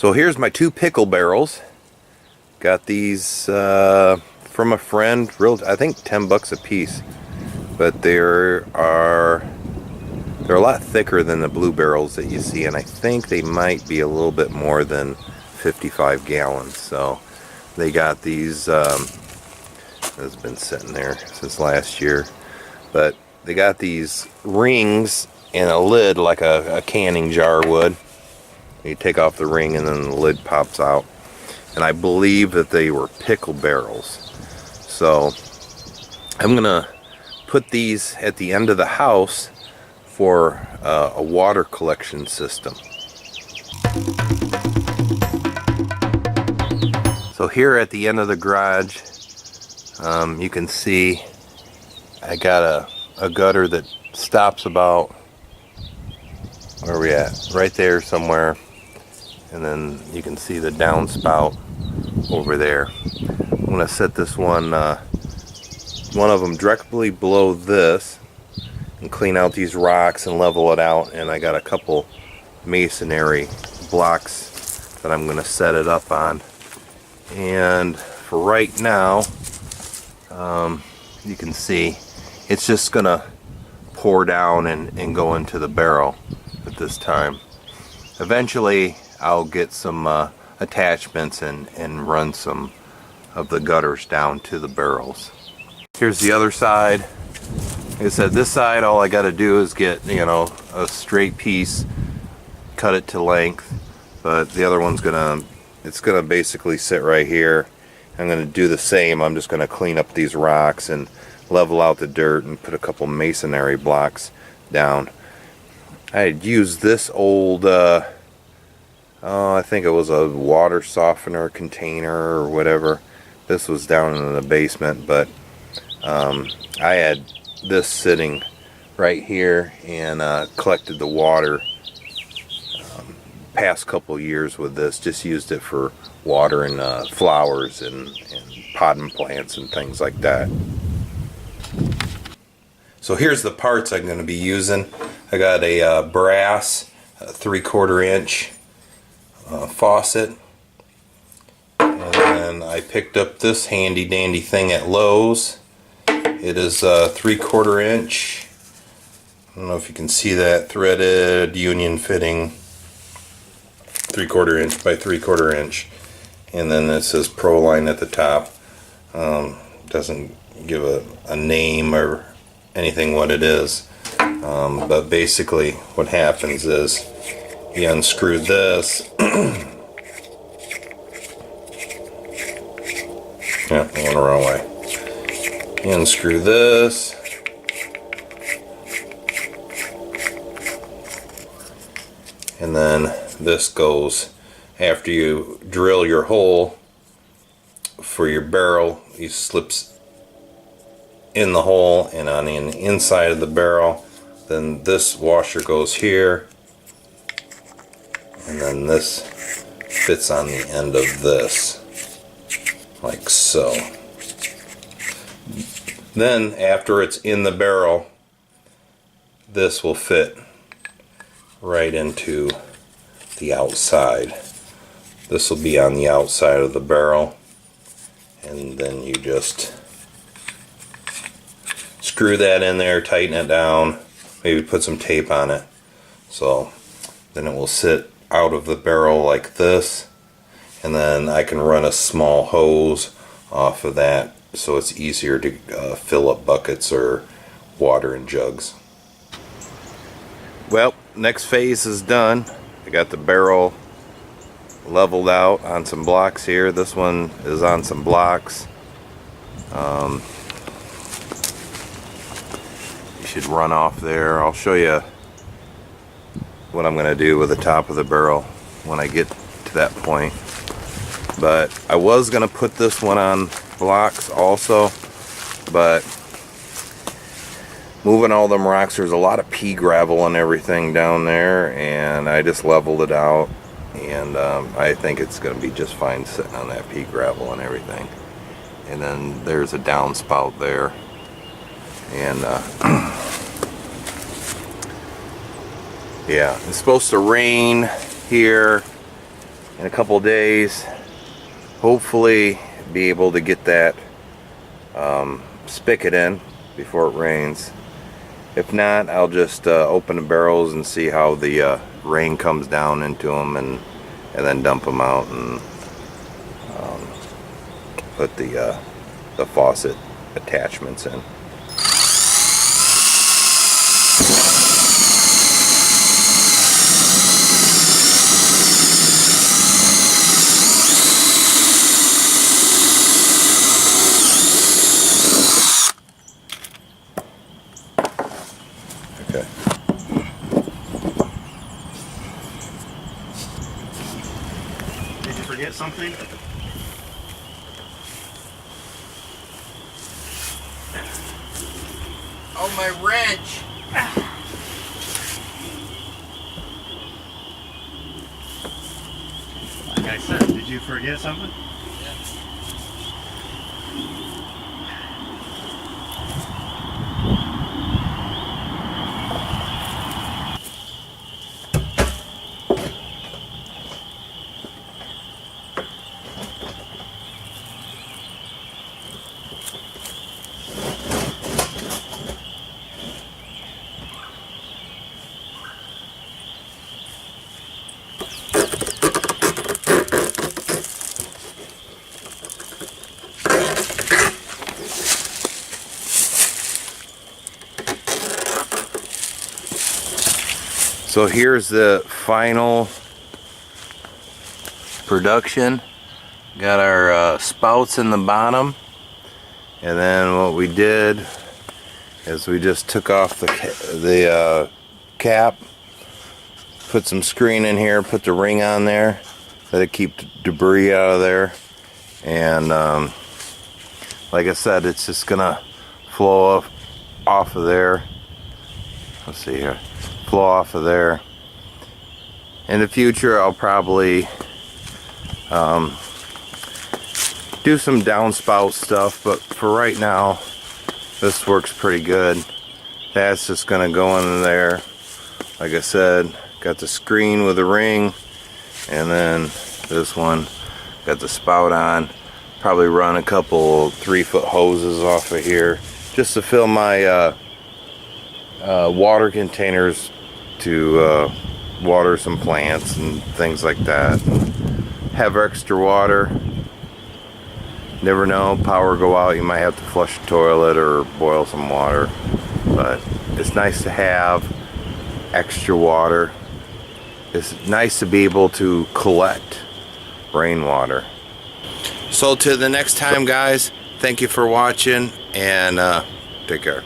So here's my two pickle barrels. Got these from a friend, I think 10 bucks a piece. But they're a lot thicker than the blue barrels that you see, and I think they might be a little bit more than 55 gallons. So they got these, it's been sitting there since last year, but they got these rings and a lid like a canning jar would. You take off the ring and then the lid pops out. And I believe that they were pickle barrels. So I'm gonna put these at the end of the house for a water collection system. So here at the end of the garage, you can see I got a gutter that stops about, where are we at? Right there somewhere. And then you can see the downspout over there. I'm going to set this one of them directly below this and clean out these rocks and level it out. And I got a couple masonry blocks that I'm going to set it up on. And for right now, you can see it's just going to pour down and go into the barrel at this time. Eventually I'll get some attachments and run some of the gutters down to the barrels. Here's the other side. Like I said, this side all I got to do is get, a straight piece, cut it to length, but the other one's it's gonna basically sit right here. I'm gonna do the same. I'm just gonna clean up these rocks and level out the dirt and put a couple masonry blocks down. I had used this old I think it was a water softener container or whatever. This was down in the basement, but I had this sitting right here and collected the water past couple years with this. Just used it for watering flowers and potting plants and things like that. So here's the parts I'm going to be using. I got a brass 3/4 inch faucet, and then I picked up this handy dandy thing at Lowe's. It is 3/4 inch. I don't know if you can see that, threaded union fitting, 3/4 inch by 3/4 inch, and then it says Proline at the top. Doesn't give a name or anything what it is, but basically what happens is you unscrew this. Yeah, I went the wrong way. You unscrew this, and then this goes, after you drill your hole for your barrel, he slips in the hole, and on the inside of the barrel, then this washer goes here, and then this fits on the end of this, like so. Then after it's in the barrel, this will fit right into the outside. This will be on the outside of the barrel, and then you just screw that in there, tighten it down, maybe put some tape on it, so then it will sit out of the barrel like this, and then I can run a small hose off of that so it's easier to fill up buckets or water in jugs. Well, next phase is done. I got the barrel leveled out on some blocks here. This one is on some blocks. You should run off there. I'll show you what I'm going to do with the top of the barrel when I get to that point. But I was going to put this one on blocks also, but moving all them rocks, there's a lot of pea gravel and everything down there, and I just leveled it out, and I think it's going to be just fine sitting on that pea gravel and everything. And then there's a downspout there, and yeah, it's supposed to rain here in a couple of days, hopefully be able to get that spigot in before it rains. If not, I'll just open the barrels and see how the rain comes down into them, and then dump them out and put the faucet attachments in. Okay. Did you forget something? Oh, my wrench! Like I said, did you forget something? So here's the final production. Got our spouts in the bottom, and then what we did is we just took off the cap, put some screen in here, put the ring on there, let it keep debris out of there, and like I said, it's just gonna flow off of there. Let's see here. Flow off of there. In the future, I'll probably do some downspout stuff, but for right now, this works pretty good. That's just gonna go in there. Like I said, got the screen with the ring, and then this one got the spout on. Probably run a couple 3-foot hoses off of here just to fill my water containers to water some plants and things like that. Have extra water. Never know, power go out, you might have to flush the toilet or boil some water, but it's nice to have extra water. It's nice to be able to collect rainwater. So till the next time, guys, thank you for watching, and take care.